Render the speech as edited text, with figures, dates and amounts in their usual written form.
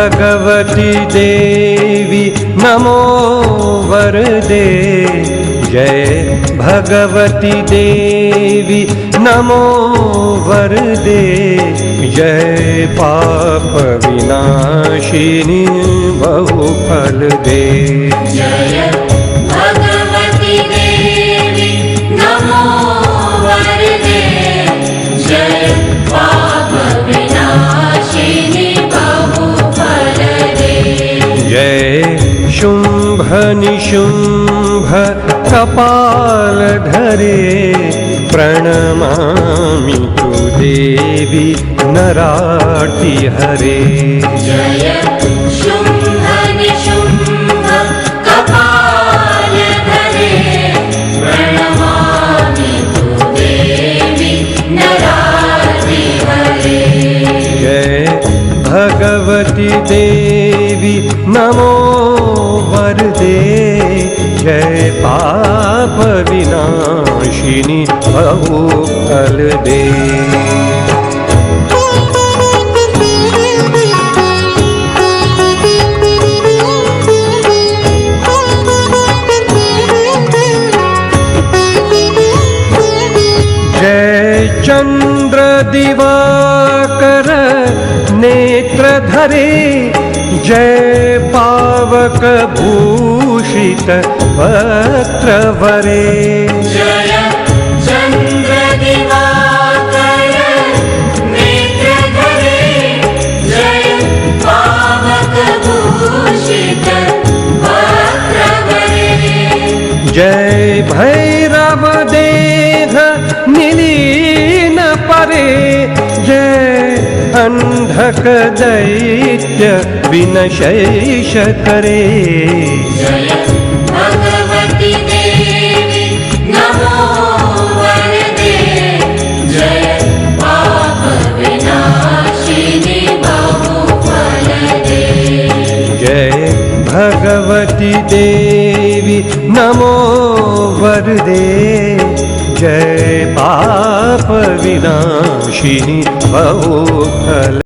भगवती देवी नमो वरदे। जय भगवती देवी नमो वरदे। जय पाप विनाशिनी बहुफल दे। जय भगवती देवी नमो वरदे। जय पाप विनाशिनी बहुफल दे। जय शुंभ निशुंभ कपाल धरे। प्रणमामि तु देवी नरार्ति हरे। जय शुंभ निशुंभ कपाल धरे। प्रणमामि तु देवी नरार्ति हरे। जय भगवती देवी नमो वरदे। जय पाप विनाशिनी बहुफल दे। जय चंद्र दिवाकर नेत्रधरे। जय पावक भूषित वक्त्रवरे। जय चंद्र दिवाकर नेत्रधरे। जय पावक भूषित वक्त्रवरे। जय भैरव देह निलीन परे। जय अंधक दैत्य विनशेष करे। जय भगवती देवी नमो वरदे। जय पाप विनाशिनी बहुफल दे। जय भगवती देवी नमो वरदे। जय पाप विनाशिनी बहुफल